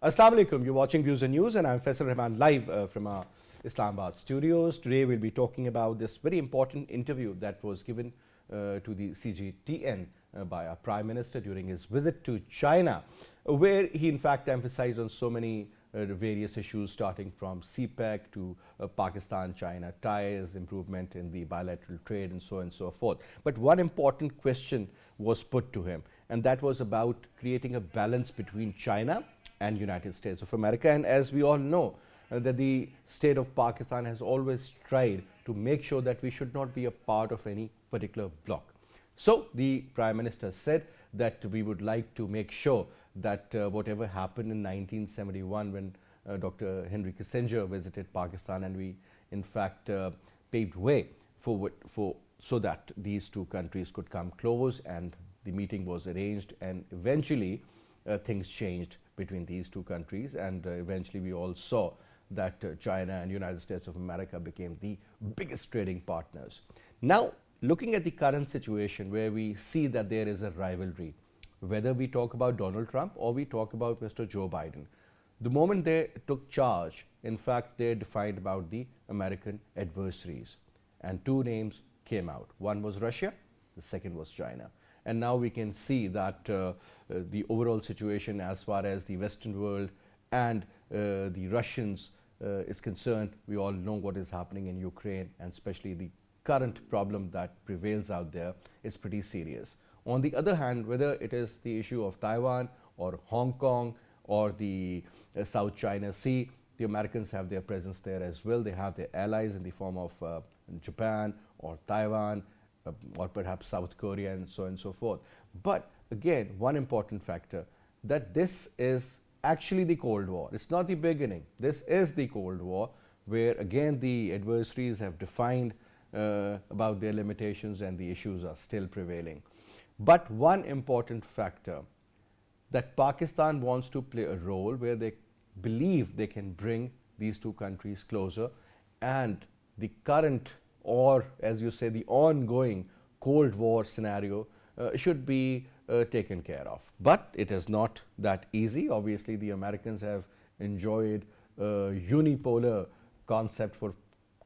Assalamu alaikum. You're watching Views and News, and I'm Faisal Rehman live from our Islamabad studios. Today we'll be talking about this very important interview that was given to the CGTN by our Prime Minister during his visit to China, where he in fact emphasized on so many various issues, starting from CPEC to Pakistan-China ties, improvement in the bilateral trade, and so on and so forth. But one important question was put to him, and that was about creating a balance between China and United States of America. And as we all know, that the state of Pakistan has always tried to make sure that we should not be a part of any particular bloc. So the Prime Minister said that we would like to make sure that whatever happened in 1971 when Dr. Henry Kissinger visited Pakistan, and we in fact paved way so that these two countries could come close, and the meeting was arranged, and eventually things changed between these two countries, and eventually we all saw that China and United States of America became the biggest trading partners. Now, looking at the current situation where we see that there is a rivalry, whether we talk about Donald Trump or we talk about Mr. Joe Biden, the moment they took charge, in fact, they defined about the American adversaries, and two names came out. One was Russia, the second was China. And now we can see that the overall situation as far as the Western world and the Russians is concerned, we all know what is happening in Ukraine, and especially the current problem that prevails out there is pretty serious. On the other hand, whether it is the issue of Taiwan or Hong Kong or the South China Sea, the Americans have their presence there as well. They have their allies in the form of Japan or Taiwan, or perhaps South Korea, and so on and so forth. But again, one important factor, that this is actually the Cold War. It's not the beginning. This is the Cold War, where again the adversaries have defined about their limitations, and the issues are still prevailing. But one important factor, that Pakistan wants to play a role where they believe they can bring these two countries closer, and the current, or as you say, the ongoing Cold War scenario should be taken care of. But it is not that easy. Obviously, the Americans have enjoyed a unipolar concept for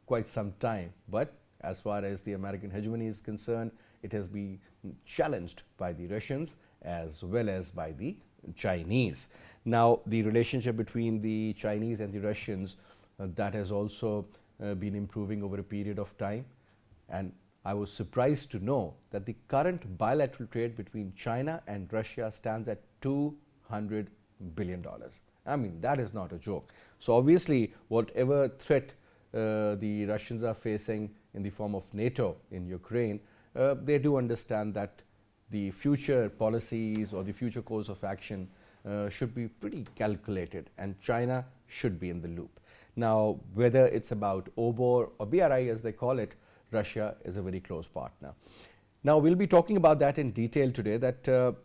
quite some time, but as far as the American hegemony is concerned, it has been challenged by the Russians as well as by the Chinese. Now, the relationship between the Chinese and the Russians, that has also been improving over a period of time, and I was surprised to know that the current bilateral trade between China and Russia stands at $200 billion. I mean, that is not a joke. So obviously, whatever threat the Russians are facing in the form of NATO in Ukraine, they do understand that the future policies or the future course of action should be pretty calculated, and China should be in the loop. Now, whether it's about OBOR or BRI as they call it, Russia is a very close partner. Now, we'll be talking about that in detail today, that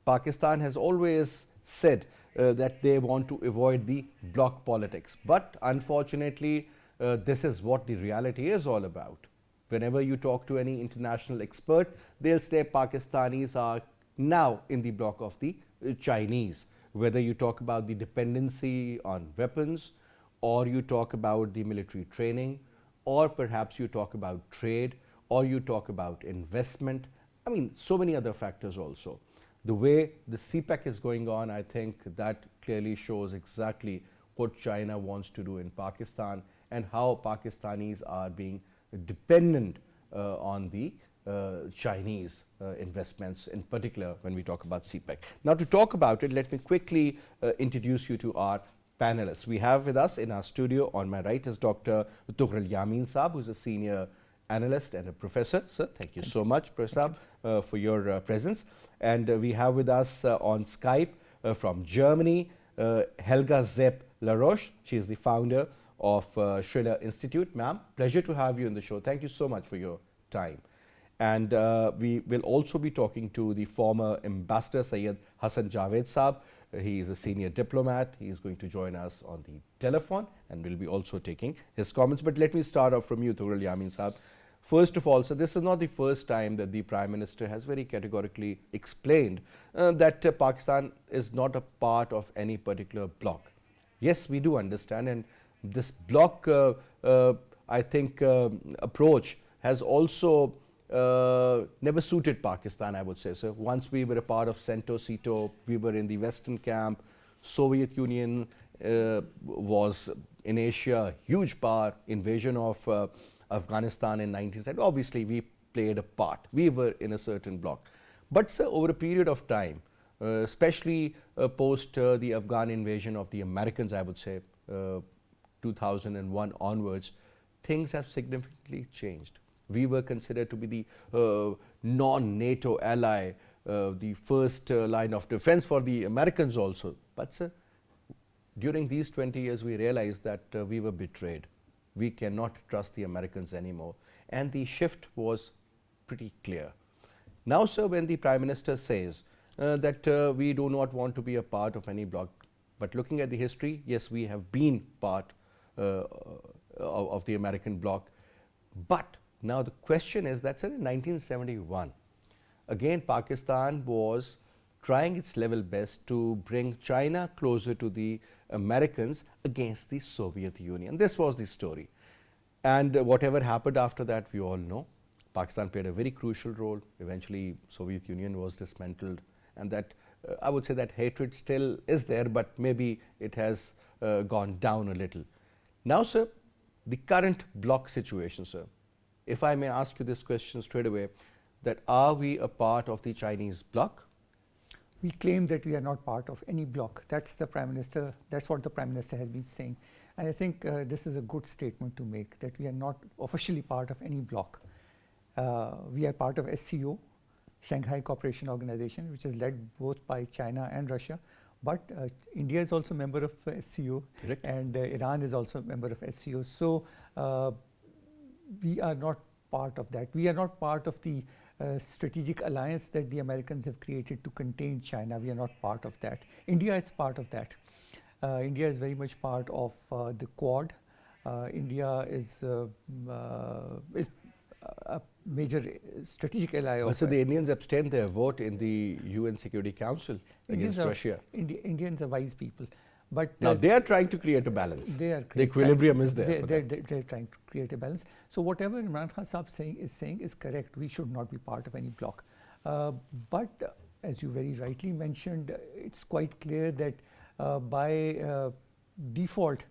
Pakistan has always said that they want to avoid the bloc politics. But unfortunately, this is what the reality is all about. Whenever you talk to any international expert, they'll say Pakistanis are now in the bloc of the Chinese. Whether you talk about the dependency on weapons, or you talk about the military training, or perhaps you talk about trade, or you talk about investment. I mean, so many other factors also. The way the CPEC is going on, I think that clearly shows exactly what China wants to do in Pakistan, and how Pakistanis are being dependent on the Chinese investments, in particular when we talk about CPEC. Now, to talk about it, let me quickly introduce you to our panelists. We have with us in our studio, on my right is Dr. Tughral Yamin Saab, who is a senior analyst and a professor. Sir, thank you so much, Professor, for your presence. And we have with us on Skype from Germany, Helga Zepp Larouche. She is the founder of Shiller Institute. Ma'am, pleasure to have you in the show. Thank you so much for your time. And we will also be talking to the former ambassador, Syed Hasan Javed Saab. He is a senior diplomat. He is going to join us on the telephone, and we'll be also taking his comments. But let me start off from you, Tughral Yamin Saab. First of all, so this is not the first time that the Prime Minister has very categorically explained that Pakistan is not a part of any particular bloc. Yes, we do understand, and this bloc, I think, approach has also never suited Pakistan, I would say. So once we were a part of CENTO, we were in the Western camp. Soviet Union was in Asia, huge power, invasion of Afghanistan in 1970. Obviously, we played a part. We were in a certain bloc. But sir, over a period of time, especially post the Afghan invasion of the Americans, I would say, 2001 onwards, things have significantly changed. We were considered to be the non-NATO ally, the first line of defense for the Americans also. But sir, during these 20 years, we realized that we were betrayed. We cannot trust the Americans anymore. And the shift was pretty clear. Now, sir, when the Prime Minister says that we do not want to be a part of any bloc, but looking at the history, yes, we have been part of the American bloc. But now the question is that, sir, in 1971, again, Pakistan was trying its level best to bring China closer to the Americans against the Soviet Union. This was the story. And whatever happened after that, we all know. Pakistan played a very crucial role. Eventually, Soviet Union was dismantled. And that, I would say that hatred still is there, but maybe it has gone down a little. Now, sir, the current bloc situation, sir, if I may ask you this question straight away, that are we a part of the Chinese bloc? We claim that we are not part of any bloc. That's the Prime Minister, that's what the Prime Minister has been saying. And I think this is a good statement to make, that we are not officially part of any bloc. We are part of SCO, Shanghai Cooperation Organization, which is led both by China and Russia. But India is also a member of SCO, correct, and Iran is also a member of SCO. So we are not part of that. We are not part of the strategic alliance that the Americans have created to contain China. We are not part of that. India is part of that. India is very much part of the Quad. India is a major strategic ally of. So the Indians abstained their vote in the UN Security Council against Russia. Indians are wise people. But now they are trying to create a balance. The equilibrium is there. They're trying to create a balance. So whatever Imran Khan Sahib is saying is correct. We should not be part of any bloc. But as you very rightly mentioned, it's quite clear that by default,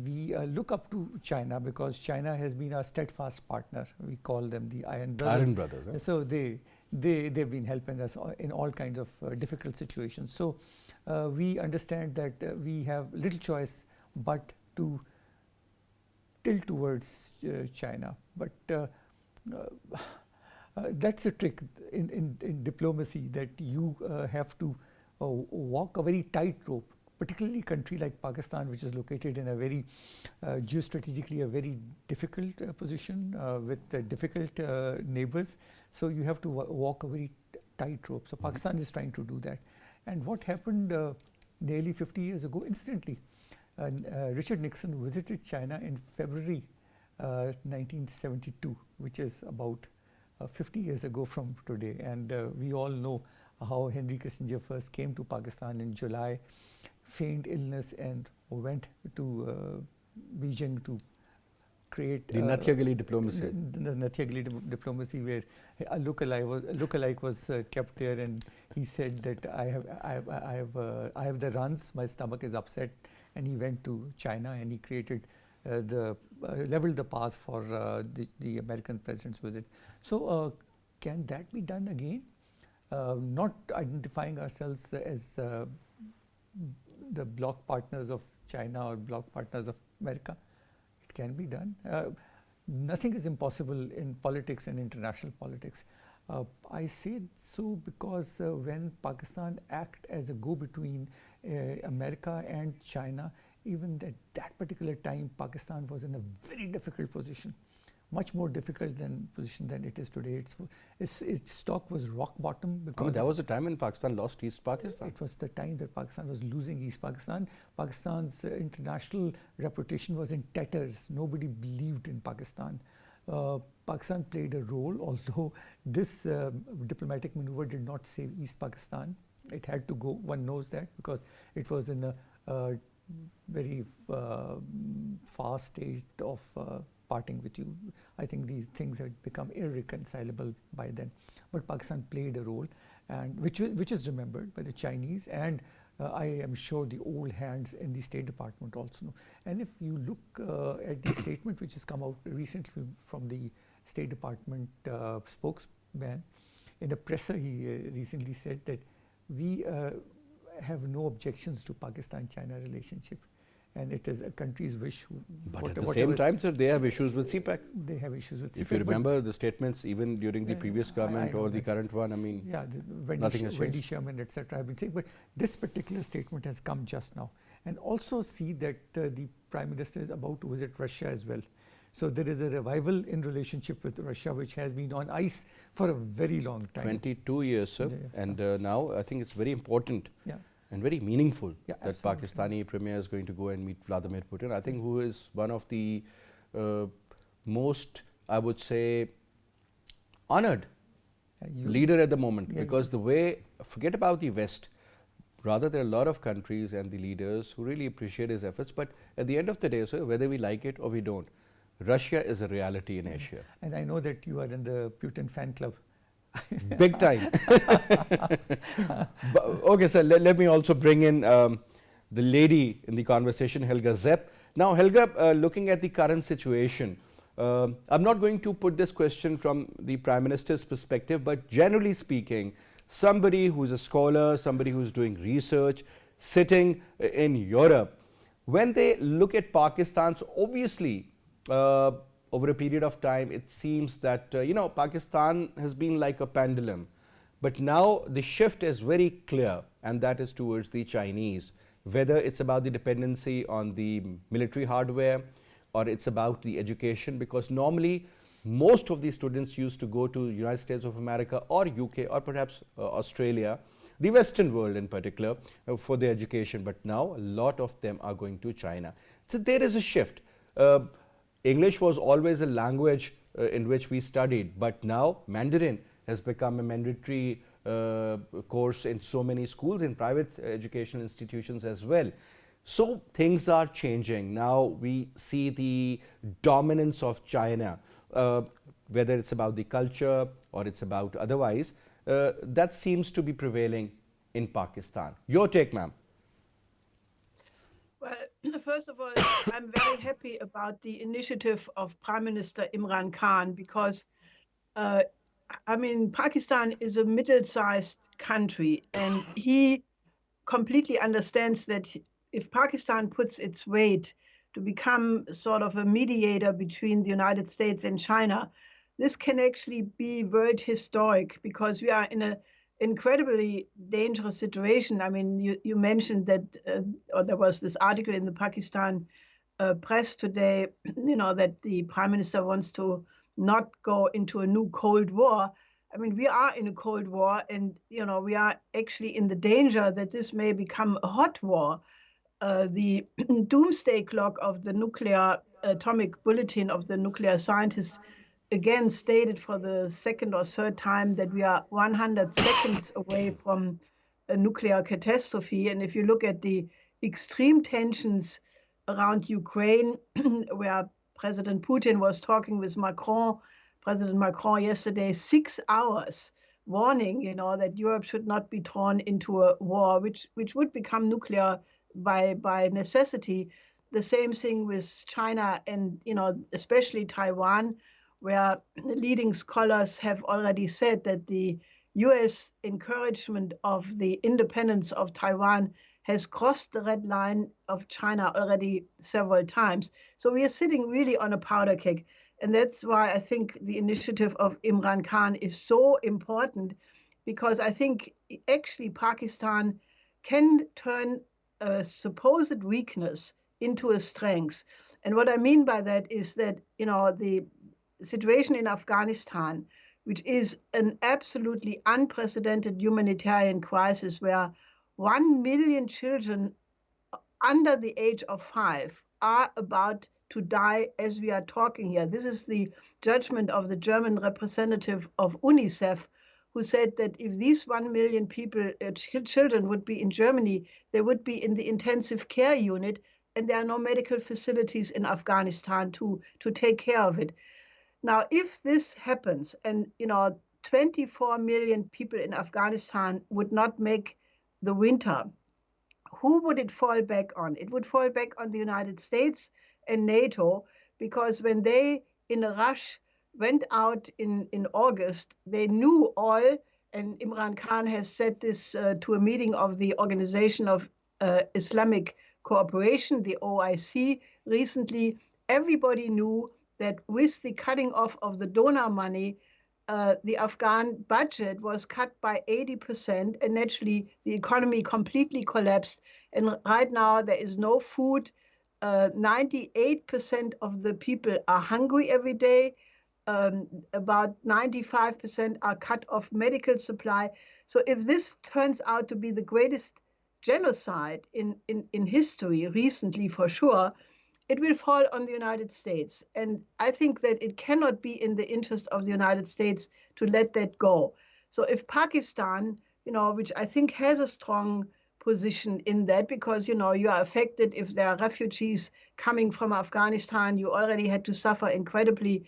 we look up to China because China has been our steadfast partner. We call them the Iron Brothers. Iron Brothers. Eh? So they've been helping us in all kinds of difficult situations. So we understand that we have little choice but to tilt towards China. But that's a trick in diplomacy, that you have to walk a very tight rope, particularly a country like Pakistan, which is located in a very geostrategically a very difficult position with difficult neighbors. So you have to walk a very tight rope. So Pakistan is trying to do that. And what happened nearly 50 years ago, incidentally, Richard Nixon visited China in February 1972, which is about 50 years ago from today. And we all know how Henry Kissinger first came to Pakistan in July, feigned illness and went to Beijing to create the Nathiagali diplomacy. The Nathiagali diplomacy, where a lookalike was kept there, and he said that I have the runs, my stomach is upset, and he went to China and he created leveled the path for the American president's visit. So can that be done again? Not identifying ourselves as the bloc partners of China or bloc partners of America. It can be done. Nothing is impossible in politics and international politics. I say so because when Pakistan acted as a go-between America and China, even at that particular time, Pakistan was in a very difficult position, much more difficult position than it is today. Its stock was rock bottom because that was the time when Pakistan lost East Pakistan. It was the time that Pakistan was losing East Pakistan. Pakistan's international reputation was in tatters. Nobody believed in Pakistan. Pakistan played a role, although this diplomatic maneuver did not save East Pakistan. It had to go, one knows that, because it was in a very fast state of parting with you. I think these things had become irreconcilable by then. But Pakistan played a role, and which is remembered by the Chinese, and I am sure the old hands in the State Department also know. And if you look at the statement which has come out recently from the State Department spokesman, in a presser he recently said that we have no objections to Pakistan-China relationship, and it is a country's wish. But at the same time, sir, they have issues with CPEC. They have issues with CPEC. If you remember the statements, even during the previous government or the current one, I mean, yeah, nothing has Wendy changed. Sherman, etc. I've been saying, but this particular statement has come just now. And also see that the Prime Minister is about to visit Russia as well. So there is a revival in relationship with Russia, which has been on ice for a very long time. 22 years, sir. Yeah. And now I think it's very important and very meaningful that absolutely. Pakistani Premier is going to go and meet Vladimir Putin. I think who is one of the most, I would say, honored leader at the moment, because the way, forget about the West, rather there are a lot of countries and the leaders who really appreciate his efforts, but at the end of the day, sir, whether we like it or we don't, Russia is a reality in Asia. And I know that you are in the Putin fan club. Big time. Okay, sir, let me also bring in the lady in the conversation, Helga Zepp. Now, Helga, looking at the current situation, I'm not going to put this question from the Prime Minister's perspective, but generally speaking, somebody who's a scholar, somebody who's doing research, sitting in Europe, when they look at Pakistan, so obviously, over a period of time, it seems that, Pakistan has been like a pendulum. But now the shift is very clear, and that is towards the Chinese. Whether it's about the dependency on the military hardware or it's about the education, because normally most of the students used to go to United States of America or UK or perhaps Australia, the Western world in particular, for their education. But now a lot of them are going to China. So there is a shift. English was always a language in which we studied, but now Mandarin has become a mandatory course in so many schools, in private educational institutions as well. So things are changing. Now we see the dominance of China, whether it's about the culture or it's about otherwise, that seems to be prevailing in Pakistan. Your take, ma'am. Well, first of all, I'm very happy about the initiative of Prime Minister Imran Khan, because, Pakistan is a middle-sized country, and he completely understands that if Pakistan puts its weight to become sort of a mediator between the United States and China, this can actually be world historic, because we are in an incredibly dangerous situation. I mean, you mentioned that, or there was this article in the Pakistan press today, that the Prime Minister wants to not go into a new Cold War. I mean, we are in a Cold War, and, we are actually in the danger that this may become a hot war. The doomsday clock of the nuclear atomic bulletin of the nuclear scientists again stated for the second or third time that we are 100 seconds away from a nuclear catastrophe. And if you look at the extreme tensions around Ukraine, where President Putin was talking with President Macron yesterday, 6 hours, warning, that Europe should not be drawn into a war, which would become nuclear by necessity. The same thing with China and, especially Taiwan, where leading scholars have already said that the US encouragement of the independence of Taiwan has crossed the red line of China already several times. So we are sitting really on a powder keg. And that's why I think the initiative of Imran Khan is so important, because I think actually Pakistan can turn a supposed weakness into a strength. And what I mean by that is that, the situation in Afghanistan, which is an absolutely unprecedented humanitarian crisis, where 1 million children under the age of 5 are about to die as we are talking here. This is the judgment of the German representative of UNICEF, who said that if these 1 million people, children, would be in Germany, they would be in the intensive care unit, and there are no medical facilities in Afghanistan to take care of it. Now, if this happens, and 24 million people in Afghanistan would not make the winter, who would it fall back on? It would fall back on the United States and NATO, because when they, in a rush, went out in August, they knew all, and Imran Khan has said this to a meeting of the Organization of Islamic Cooperation, the OIC, recently. Everybody knew that with the cutting off of the donor money, the Afghan budget was cut by 80%, and naturally the economy completely collapsed. And right now there is no food. 98% of the people are hungry every day. About 95% are cut off medical supply. So if this turns out to be the greatest genocide in history, recently for sure, it will fall on the United States. And I think that it cannot be in the interest of the United States to let that go. So if Pakistan, which I think has a strong position in that, because, you are affected if there are refugees coming from Afghanistan, you already had to suffer incredibly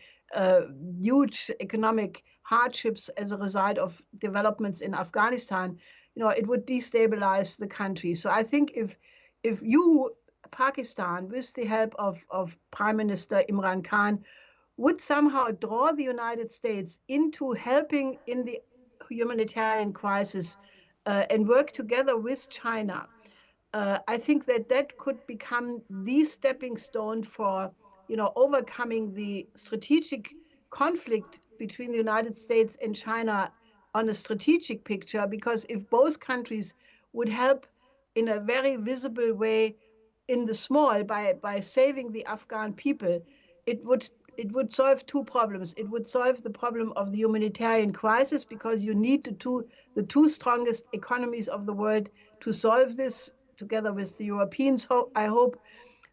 huge economic hardships as a result of developments in Afghanistan, it would destabilize the country. So I think if Pakistan, with the help of Prime Minister Imran Khan, would somehow draw the United States into helping in the humanitarian crisis and work together with China, I think that could become the stepping stone for overcoming the strategic conflict between the United States and China on a strategic picture, because if both countries would help in a very visible way in the small by saving the Afghan people, it would solve two problems. It would solve the problem of the humanitarian crisis, because you need the two strongest economies of the world to solve this, together with the Europeans, I hope.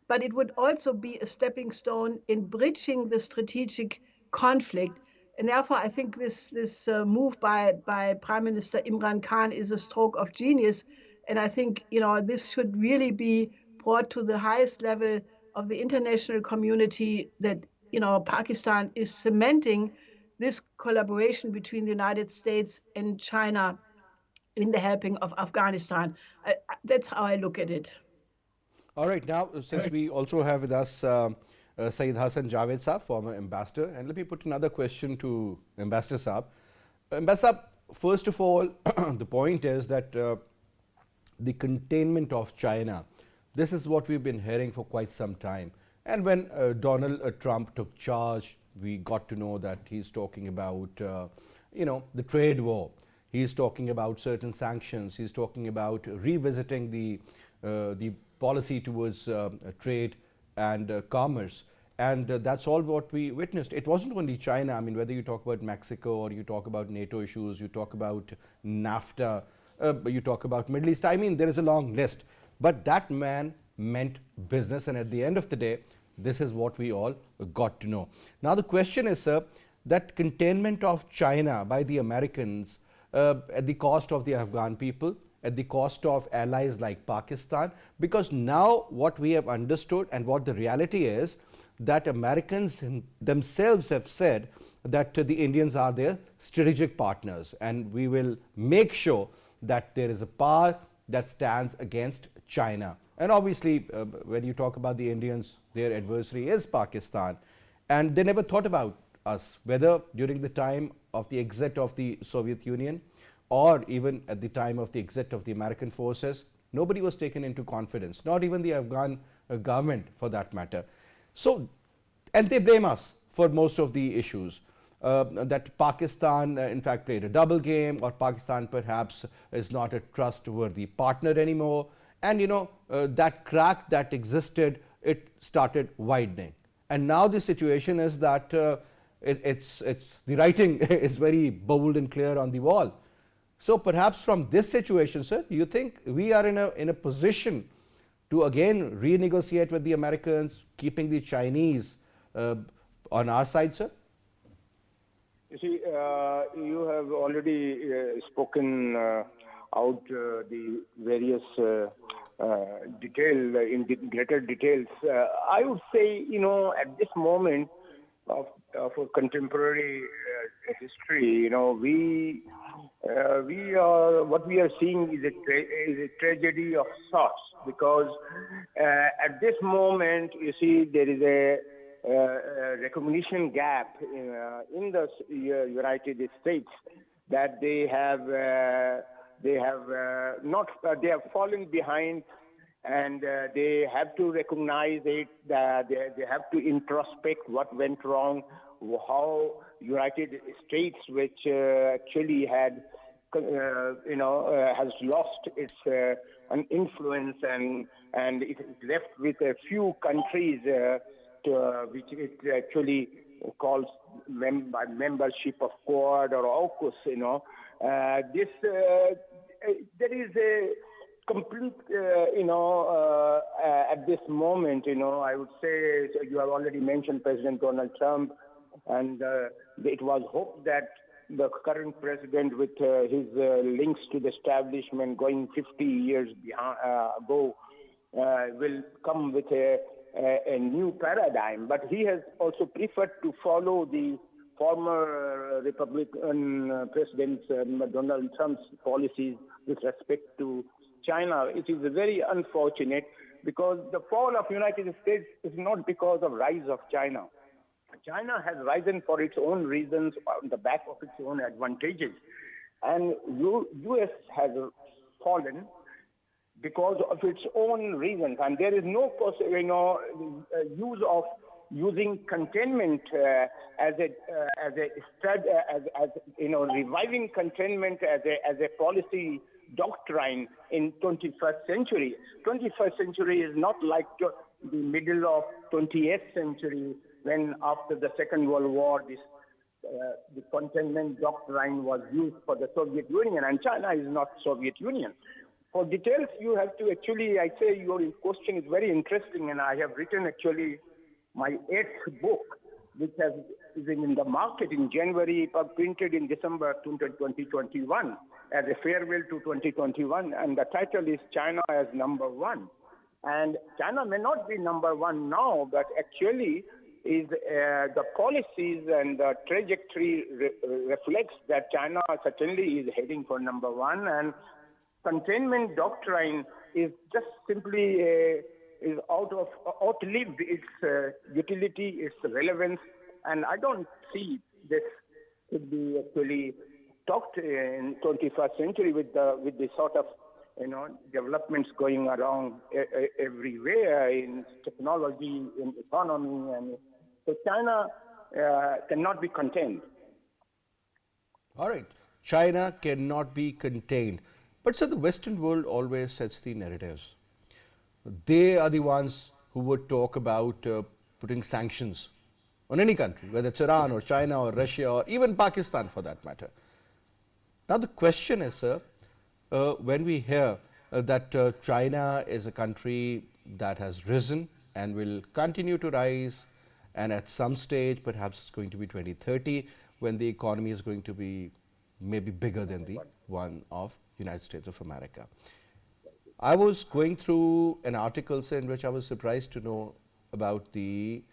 But it would also be a stepping stone in bridging the strategic conflict. And therefore, I think this move by Prime Minister Imran Khan is a stroke of genius. And I think this should really be brought to the highest level of the international community, that Pakistan is cementing this collaboration between the United States and China in the helping of Afghanistan. That's how I look at it. All right, now since we also have with us Syed Hasan Javed Saab, former ambassador, and let me put another question to Ambassador Saab. Ambassador, first of all, the point is that the containment of China, this is what we've been hearing for quite some time. And when Donald Trump took charge, we got to know that he's talking about, the trade war. He's talking about certain sanctions. He's talking about revisiting the policy towards trade and commerce. And that's all what we witnessed. It wasn't only China. I mean, whether you talk about Mexico or you talk about NATO issues, you talk about NAFTA, you talk about Middle East. I mean, there is a long list. But that man meant business. And at the end of the day, this is what we all got to know. Now, the question is, sir, that containment of China by the Americans at the cost of the Afghan people, at the cost of allies like Pakistan, because now what we have understood and what the reality is, that Americans themselves have said that the Indians are their strategic partners, and we will make sure that there is a power that stands against China. And obviously, when you talk about the Indians, their adversary is Pakistan, and they never thought about us, whether during the time of the exit of the Soviet Union or even at the time of the exit of the American forces. Nobody was taken into confidence, not even the Afghan government for that matter. So, and they blame us for most of the issues. That Pakistan in fact played a double game, or Pakistan perhaps is not a trustworthy partner anymore. And that crack that existed, it started widening. And now the situation is that the writing is very bold and clear on the wall. So perhaps from this situation, sir, do you think we are in a position to again renegotiate with the Americans, keeping the Chinese on our side, sir? You see, you have already spoken out the various in greater details. I would say, at this moment of contemporary history, what we are seeing is a tragedy of sorts, because at this moment, you see, there is a recognition gap in the United States, that they have fallen behind, and they have to recognize it, that they have to introspect what went wrong, how United States, which actually had has lost its an influence, and it is left with a few countries which it actually calls by membership of Quad or AUKUS. There is a complete, at this moment, I would say, so you have already mentioned President Donald Trump, and it was hoped that the current president, with his links to the establishment going 50 years ago, will come with a new paradigm. But he has also preferred to follow the former Republican President Donald Trump's policies with respect to China. It is very unfortunate, because the fall of United States is not because of rise of China. China has risen for its own reasons, on the back of its own advantages, and U.S. has fallen because of its own reasons, and there is no use of using containment reviving containment as a policy doctrine in 21st century. 21st century is not like the middle of 20th century, when after the Second World War, the containment doctrine was used for the Soviet Union, and China is not Soviet Union. For details, you have to actually, I say your question is very interesting, and I have written actually my 8th book, which is in the market in January, printed in December 2021 as a farewell to 2021, and the title is China as Number One. And China may not be number one now, but actually is the policies and the trajectory reflects that China certainly is heading for number one, and containment doctrine is just simply is outlived its utility, its relevance, and I don't see this could be actually talked in 21st century with the sort of developments going around everywhere in technology, in economy, and so China cannot be contained. All right, China cannot be contained. But sir, the Western world always sets the narratives. They are the ones who would talk about putting sanctions on any country, whether it's Iran or China or Russia or even Pakistan for that matter. Now the question is, sir, when we hear that China is a country that has risen and will continue to rise, and at some stage, perhaps it's going to be 2030, when the economy is going to be maybe bigger than the one of United States of America. I was going through an article, sir, in which I was surprised to know about the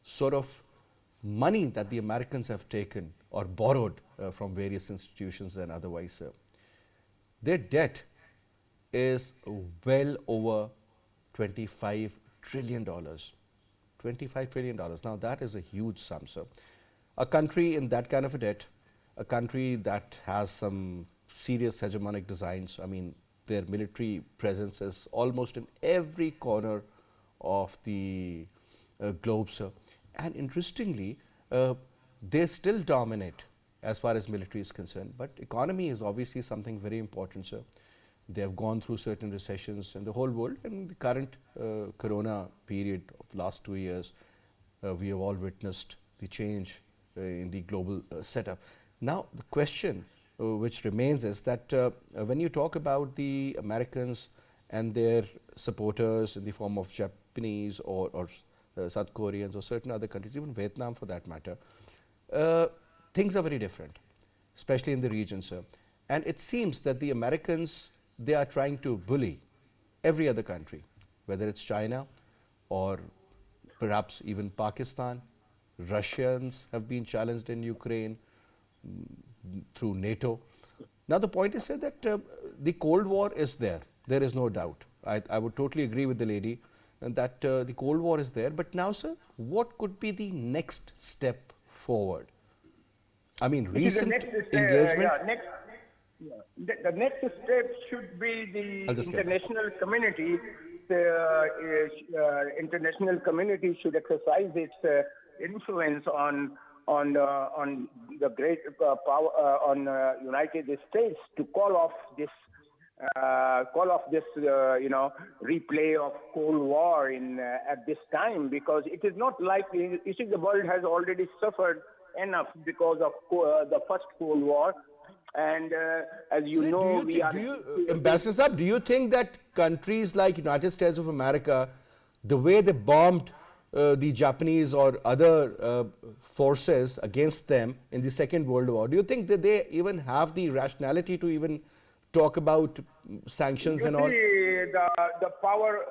sort of money that the Americans have taken or borrowed from various institutions and otherwise, sir. Their debt is well over $25 trillion. $25 trillion. Now that is a huge sum, sir. A country in that kind of a debt, a country that has some serious hegemonic designs, I mean, their military presence is almost in every corner of the globe, sir. And interestingly, they still dominate as far as military is concerned, but economy is obviously something very important, sir. They have gone through certain recessions in the whole world, and the current corona period of the last 2 years, we have all witnessed the change in the global setup. Now, the question which remains is that when you talk about the Americans and their supporters in the form of Japanese or South Koreans or certain other countries, even Vietnam for that matter, things are very different, especially in the region, sir. And it seems that the Americans, they are trying to bully every other country, whether it's China or perhaps even Pakistan. Russians have been challenged in Ukraine through NATO. Now the point is, sir, that the Cold War is there. There is no doubt. I would totally agree with the lady that the Cold War is there. But now, sir, what could be the next step forward? I mean, recent engagement. The next step should be the international community. The international community should exercise its influence on the great power on United States to call off this replay of Cold War at this time, because it is not likely. You see, the world has already suffered enough because of the first Cold War. And as you know, Ambassador Saab, do you think that countries like United States of America, the way they bombed the Japanese or other forces against them in the Second World War, do you think that they even have the rationality to even talk about sanctions and all? The power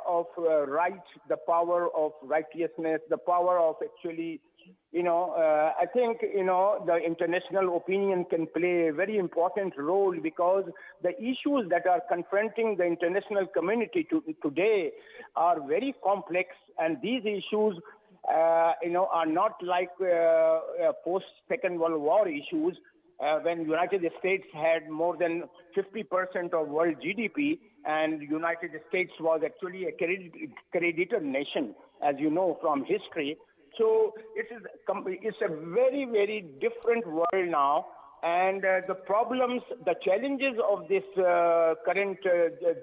of right, the power of righteousness, the power of actually, I think, the international opinion can play a very important role, because the issues that are confronting the international community today are very complex, and these issues, are not like post-Second World War issues, when United States had more than 50% of world GDP, and United States was actually a creditor nation, as you know from history. So it's a very, very different world now, and the problems, the challenges of this current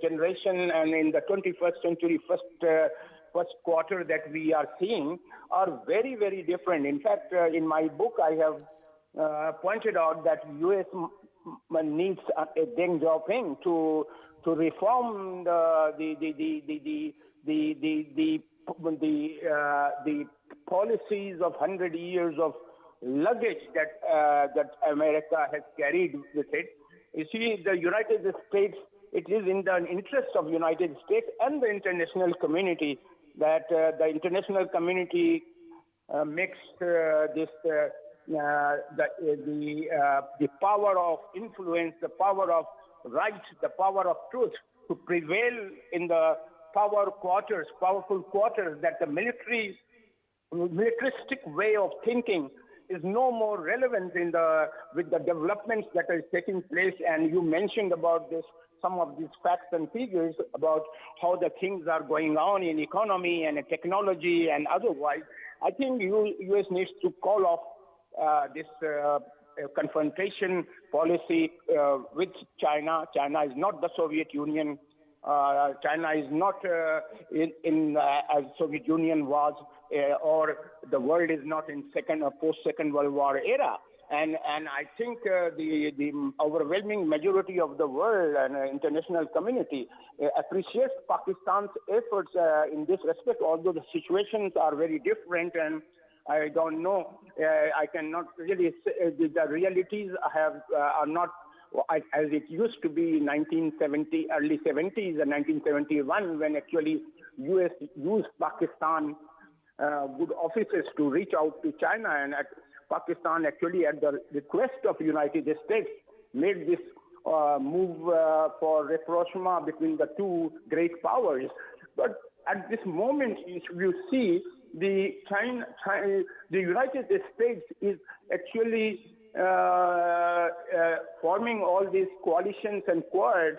generation and in the 21st century first quarter that we are seeing are very, very different. In fact, in my book, I have pointed out that U.S. needs Deng Xiaoping to reform the policies of 100 years of luggage that America has carried with it. You see, the United States, it is in the interest of United States and the international community that the international community makes the power of influence, the power of right, the power of truth to prevail in the powerful quarters, that the militaristic way of thinking is no more relevant with the developments that are taking place. And you mentioned about some of these facts and figures about how the things are going on in economy and technology and otherwise. I think U.S. needs to call off this confrontation policy with China. China is not the Soviet Union. China is not as Soviet Union was, or the world is not in post-Second World War era. And I think the overwhelming majority of the world and international community appreciates Pakistan's efforts in this respect, although the situations are very different, and I don't know. I cannot really say the realities are not as it used to be in 1970, early 70s and 1971, when actually U.S. used Pakistan good offices to reach out to China, and Pakistan actually, at the request of United States, made this move for rapprochement between the two great powers. But at this moment, you see the United States is actually forming all these coalitions and quads,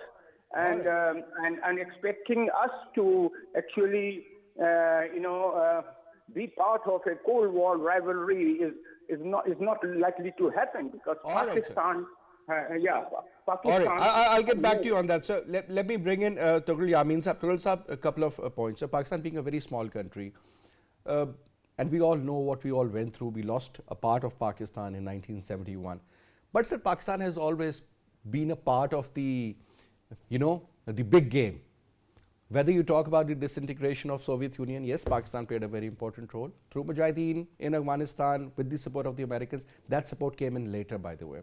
and expecting us to actually, be part of a Cold War rivalry is not likely to happen, because Pakistan. Pakistan. All right, I'll get back to you on that. So let me bring in Tughral Yamin Saab. Tughral Saab, a couple of points. So Pakistan being a very small country, and we all know what we all went through. We lost a part of Pakistan in 1971. But sir, Pakistan has always been a part of the, the big game. Whether you talk about the disintegration of Soviet Union, yes, Pakistan played a very important role. Through Mujahideen in Afghanistan, with the support of the Americans, that support came in later, by the way.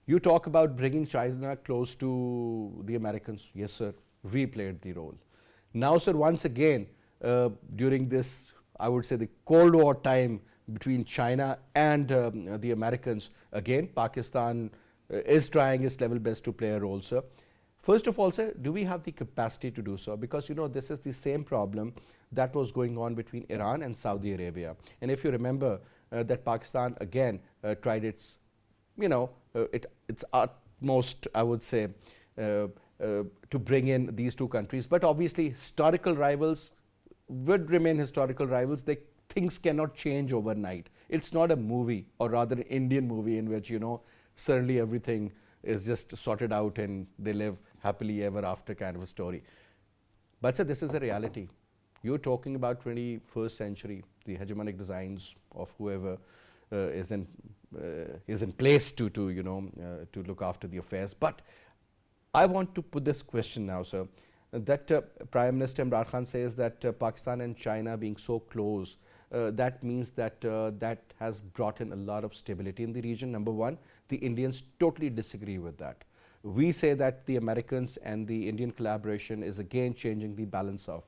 You talk about bringing China close to the Americans, yes, sir, we played the role. Now, sir, once again, during this, I would say, the Cold War time between China and the Americans, again, Pakistan is trying its level best to play a role, sir. First of all, sir, do we have the capacity to do so? Because, you know, this is the same problem that was going on between Iran and Saudi Arabia. And if you remember that Pakistan, again, tried its, you know, its utmost, I would say, to bring in these two countries. But obviously, historical rivals would remain historical rivals. Things cannot change overnight. It's not a movie, or rather an Indian movie, in which, you know, suddenly everything is just sorted out and they live happily ever after kind of a story. But sir, this is a reality. You're talking about 21st century, the hegemonic designs of whoever is in place to you know to look after the affairs. But I want to put this question now, sir, that Prime Minister Imran Khan says that Pakistan and China being so close, that means that that has brought in a lot of stability in the region. Number one, the Indians totally disagree with that. We say that the Americans and the Indian collaboration is again changing the balance of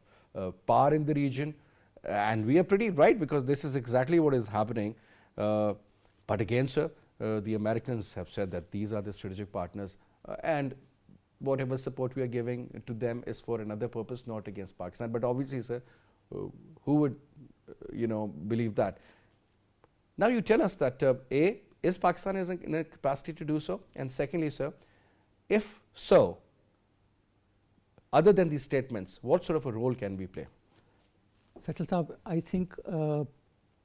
power in the region, and we are pretty right, because this is exactly what is happening. But again, sir, the Americans have said that these are the strategic partners, and whatever support we are giving to them is for another purpose, not against Pakistan. But obviously, sir, who would you know believe that? Now you tell us that A, is Pakistan in a capacity to do so? And secondly, sir, if so, other than these statements, what sort of a role can we play? Faisal Saab, I think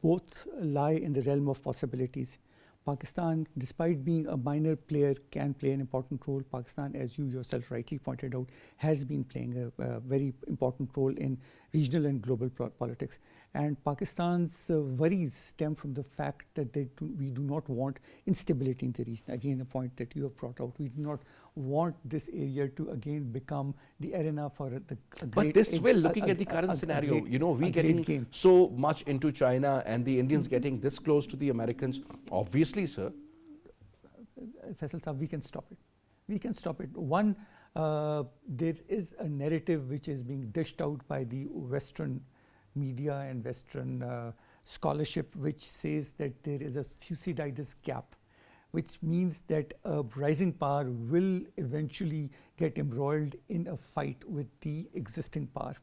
both lie in the realm of possibilities. Pakistan, despite being a minor player, can play an important role. Pakistan, as you yourself rightly pointed out, has been playing a very important role in regional and global politics. And Pakistan's worries stem from the fact that we do not want instability in the region. Again, a point that you have brought out. We do not want this area to again become the arena for a great... But this will, looking at the current scenario, you know, we getting so much into China and the Indians getting this close to the Americans, obviously, sir. Faisal Saab, we can stop it. We can stop it. One, there is a narrative which is being dished out by the Western media and Western scholarship, which says that there is a Thucydides gap, which means that a rising power will eventually get embroiled in a fight with the existing power.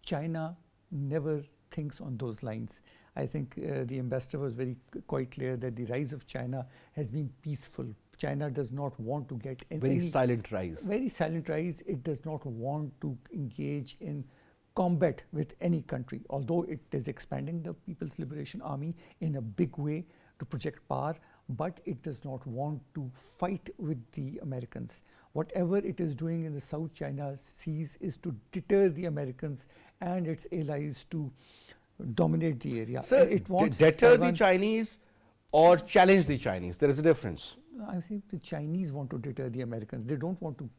China never thinks on those lines. I think the ambassador was quite clear that the rise of China has been peaceful. China does not want to get very silent rise. Very silent rise. It does not want to engage in combat with any country, although it is expanding the People's Liberation Army in a big way to project power, but it does not want to fight with the Americans. Whatever it is doing in the South China Seas is to deter the Americans and its allies to dominate the area. Sir, it wants deter the Chinese or challenge the Chinese? There is a difference. I think the Chinese want to deter the Americans. They don't want to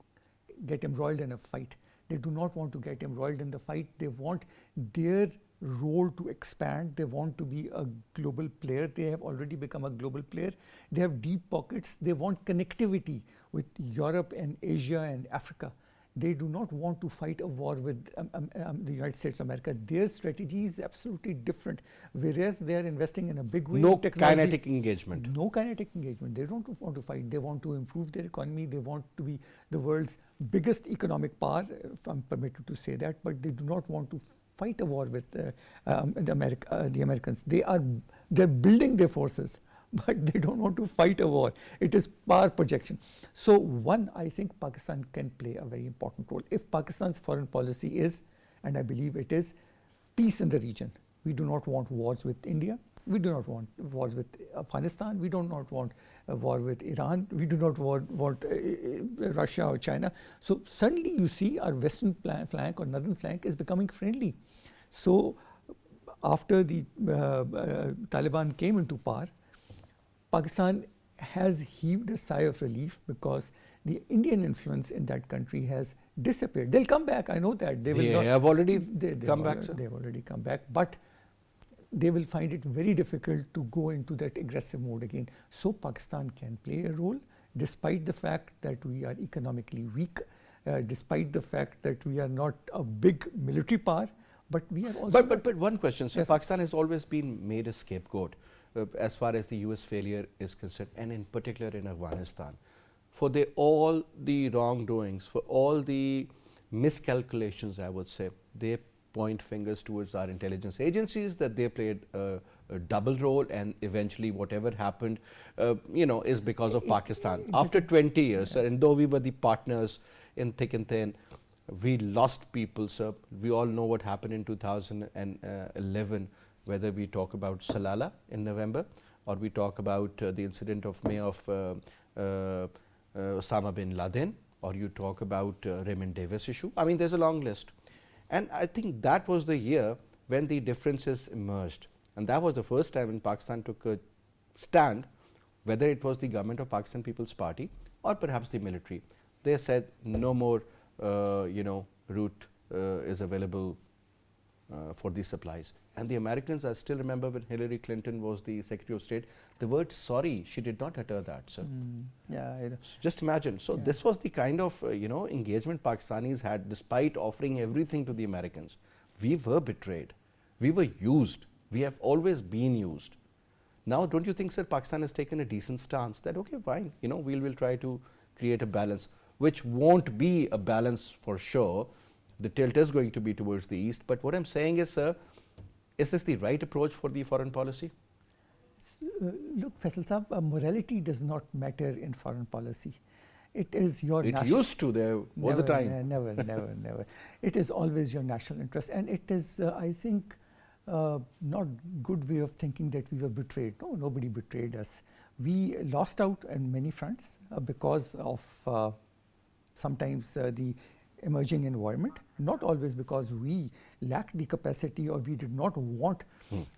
get embroiled in a fight. They do not want to get embroiled in the fight. They want their role to expand. They want to be a global player. They have already become a global player. They have deep pockets. They want connectivity with Europe and Asia and Africa. They do not want to fight a war with the United States of America. Their strategy is absolutely different. Whereas they are investing in a big way no in technology. Kinetic engagement. No kinetic engagement. They don't want to fight. They want to improve their economy. They want to be the world's biggest economic power, if I'm permitted to say that, but they do not want to fight a war with the Americans. They're building their forces, but they don't want to fight a war. It is power projection. So one, I think Pakistan can play a very important role. If Pakistan's foreign policy is, and I believe it is, peace in the region. We do not want wars with India. We do not want wars with Afghanistan. We do not want a war with Iran. We do not want Russia or China. So suddenly you see our western flank or northern flank is becoming friendly. So after the Taliban came into power, Pakistan has heaved a sigh of relief because the Indian influence in that country has disappeared. They'll come back, I know that. They will They not, have already they've come back, sir. They have already come back, but they will find it very difficult to go into that aggressive mode again. So Pakistan can play a role despite the fact that we are economically weak, despite the fact that we are not a big military power, but we are also... But one question, so Yes. Pakistan has always been made a scapegoat as far as the US failure is concerned, and in particular in Afghanistan. For all the wrongdoings, for all the miscalculations, I would say, they point fingers towards our intelligence agencies that they played a double role, and eventually whatever happened, is because of Pakistan. After 20 years, sir, and though we were the partners in thick and thin, we lost people, sir. We all know what happened in 2011, whether we talk about Salalah in November, or we talk about the incident of May of Osama bin Laden, or you talk about Raymond Davis issue. I mean, there's a long list. And I think that was the year when the differences emerged. And that was the first time when Pakistan took a stand, whether it was the government of Pakistan People's Party or perhaps the military. They said no more, route is available for these supplies. And the Americans, I still remember when Hillary Clinton was the Secretary of State, the word sorry, she did not utter that, sir. Yeah, So just imagine. So Yeah. this was the kind of, engagement Pakistanis had despite offering everything to the Americans. We were betrayed. We were used. We have always been used. Now, don't you think, sir, Pakistan has taken a decent stance that, okay, fine, we'll try to create a balance, which won't be a balance for sure. The tilt is going to be towards the east. But what I'm saying is, sir, is this the right approach for the foreign policy? Look, Faisal Saab, morality does not matter in foreign policy. It is your It national... used to. There was a time. Never. It is always your national interest. And it is, I think, not good way of thinking that we were betrayed. No, nobody betrayed us. We lost out on many fronts because of sometimes the emerging environment, not always because we lacked the capacity or we did not want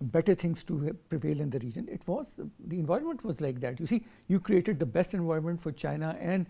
better things to prevail in the region. It was, the environment was like that. You see, you created the best environment for China and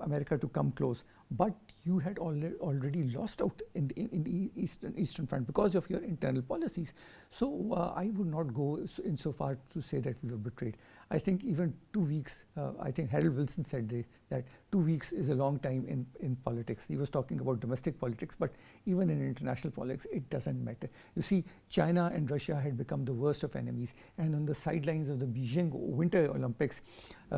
America to come close, but you had already lost out in the Eastern Front because of your internal policies. So I would not go in so far to say that we were betrayed. I think even 2 weeks, I think Harold Wilson said that 2 weeks is a long time in politics. He was talking about domestic politics, but even in international politics, it doesn't matter. You see, China and Russia had become the worst of enemies, and on the sidelines of the Beijing Winter Olympics,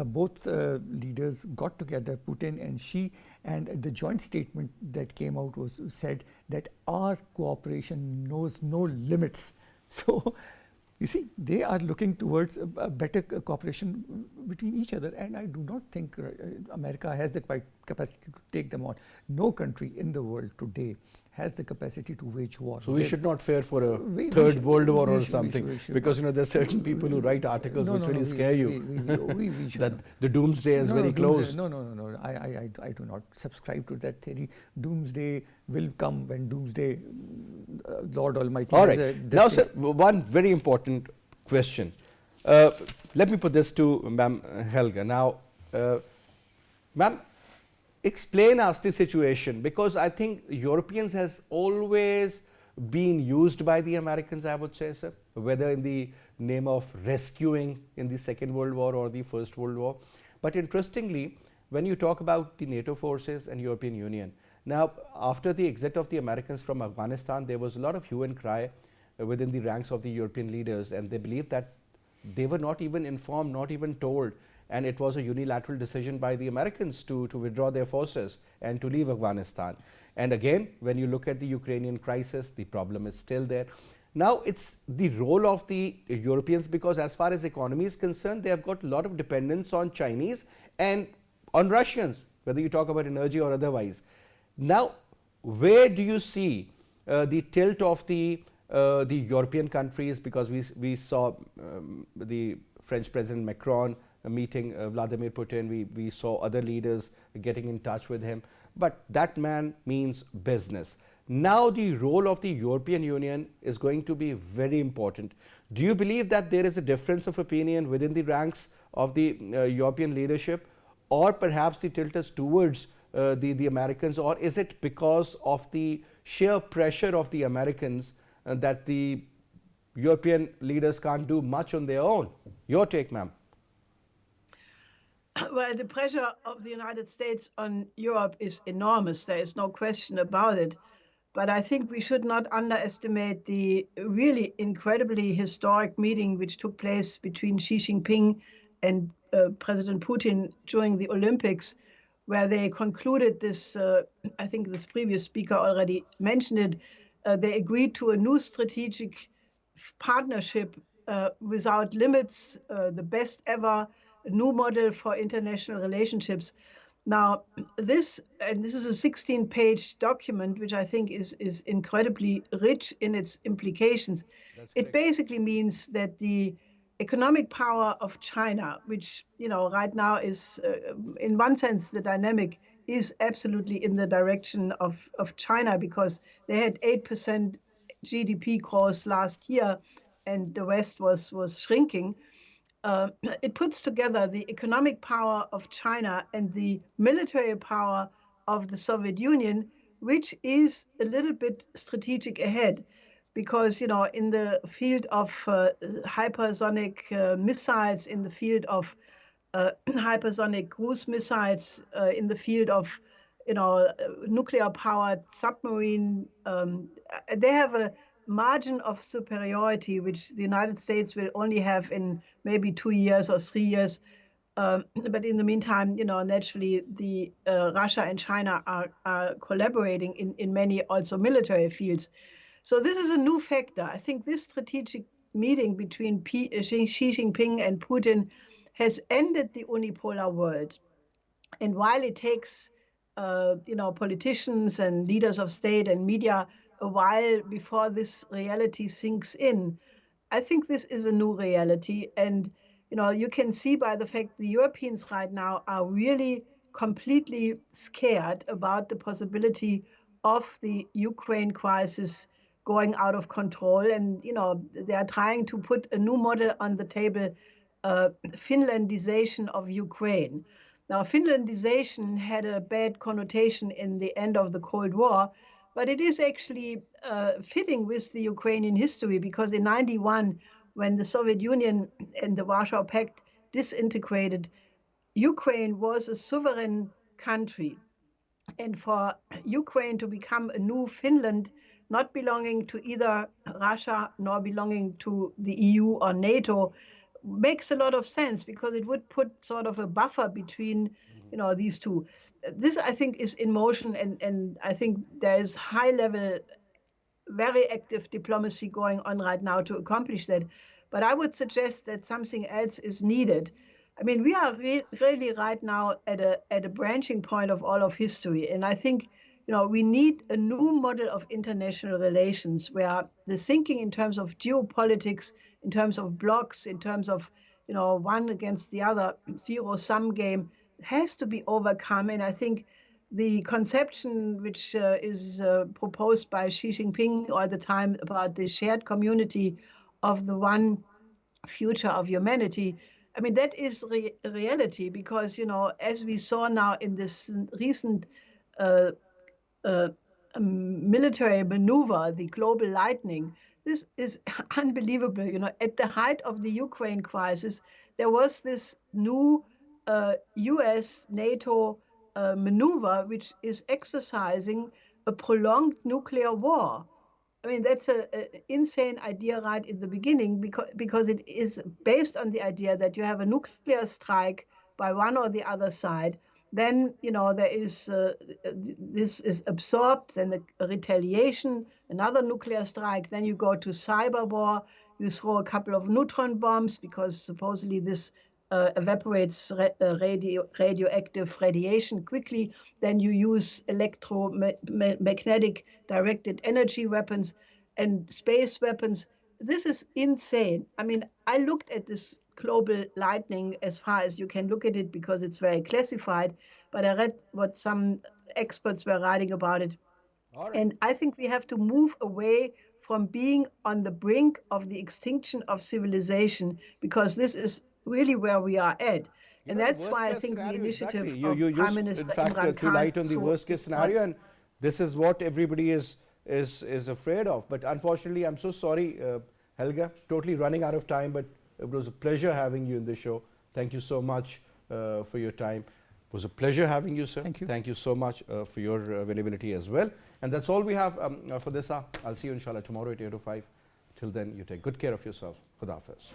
both leaders got together, Putin and Xi, and the joint statement that came out was said that our cooperation knows no limits. So, you see, they are looking towards a better cooperation between each other, and I do not think America has the capacity to take them on. No country in the world today has the capacity to wage war. So we should not fear for a third world war or something, because there are certain people who write articles which really scare you. We should that the doomsday is very close. No. I do not subscribe to that theory. Doomsday will come when doomsday, Lord Almighty. All right. Now, sir, one very important question. Let me put this to Ma'am Helga. Now, Ma'am, explain us the situation, because I think Europeans has always been used by the Americans, I would say, sir, whether in the name of rescuing in the Second World War or the First World War. But interestingly, when you talk about the NATO forces and European Union, now after the exit of the Americans from Afghanistan, there was a lot of hue and cry within the ranks of the European leaders, and they believed that they were not even informed, not even told, and it was a unilateral decision by the Americans to withdraw their forces and to leave Afghanistan. And again, when you look at the Ukrainian crisis, the problem is still there. Now, it's the role of the Europeans, because as far as economy is concerned, they have got a lot of dependence on Chinese and on Russians, whether you talk about energy or otherwise. Now, where do you see the tilt of the European countries? Because we saw the French President Macron meeting Vladimir Putin. We saw other leaders getting in touch with him. But that man means business. Now the role of the European Union is going to be very important. Do you believe that there is a difference of opinion within the ranks of the European leadership? or perhaps the tilt is towards the Americans, or is it because of the sheer pressure of the Americans that the European leaders can't do much on their own? Your take, ma'am. Well, the pressure of the United States on Europe is enormous. There is no question about it. But I think we should not underestimate the really incredibly historic meeting which took place between Xi Jinping and President Putin during the Olympics, where they concluded this, I think this previous speaker already mentioned it, they agreed to a new strategic partnership without limits, the best ever, a new model for international relationships. Now, this is a 16-page document, which I think is incredibly rich in its implications. It basically means that the economic power of China, which right now is, in one sense, the dynamic is absolutely in the direction of China, because they had 8% GDP growth last year, and the West was shrinking. It puts together the economic power of China and the military power of the Soviet Union, which is a little bit strategic ahead, because in the field of hypersonic missiles, in the field of hypersonic cruise missiles, in the field of nuclear-powered submarine, they have a margin of superiority, which the United States will only have in maybe 2 years or 3 years. But in the meantime, naturally, the Russia and China are collaborating in many also military fields. So this is a new factor. I think this strategic meeting between Xi Jinping and Putin has ended the unipolar world. And while it takes politicians and leaders of state and media a while before this reality sinks in, I think this is a new reality. And you can see by the fact the Europeans right now are really completely scared about the possibility of the Ukraine crisis going out of control. And they are trying to put a new model on the table, Finlandization of Ukraine. Now, Finlandization had a bad connotation in the end of the Cold War, but it is actually fitting with the Ukrainian history, because in '91, when the Soviet Union and the Warsaw Pact disintegrated, Ukraine was a sovereign country. And for Ukraine to become a new Finland, not belonging to either Russia nor belonging to the EU or NATO, makes a lot of sense, because it would put sort of a buffer between these two. This, I think, is in motion, and I think there is high-level, very active diplomacy going on right now to accomplish that. But I would suggest that something else is needed. I mean, we are really right now at a branching point of all of history, and I think we need a new model of international relations where the thinking in terms of geopolitics, in terms of blocks, in terms of one against the other, zero-sum game, has to be overcome. And I think the conception which is proposed by Xi Jinping all the time about the shared community of the one future of humanity, I mean, that is a reality, because, as we saw now in this recent military maneuver, the global lightning, this is unbelievable. At the height of the Ukraine crisis, there was this new US NATO maneuver, which is exercising a prolonged nuclear war. I mean, that's an insane idea right in the beginning, because it is based on the idea that you have a nuclear strike by one or the other side. Then, there is, this is absorbed, then a retaliation, another nuclear strike, then you go to cyber war, you throw a couple of neutron bombs, because supposedly this evaporates radioactive radiation quickly, then you use electromagnetic directed energy weapons and space weapons. This is insane. I mean, I looked at this global lightning as far as you can look at it, because it's very classified, but I read what some experts were writing about it. All right. And I think we have to move away from being on the brink of the extinction of civilization, because this is really where we are at. And that's why I think the initiative exactly. of You Prime just, Minister in fact, Imran threw light Khan on the so worst case scenario, and this is what everybody is afraid of. But unfortunately, I'm so sorry, Helga, totally running out of time, but it was a pleasure having you in the show. Thank you so much for your time. It was a pleasure having you, sir. Thank you. Thank you so much for your availability as well. And that's all we have for this hour. I'll see you inshallah tomorrow at 8:05. Till then, you take good care of yourself. Khuda Hafiz.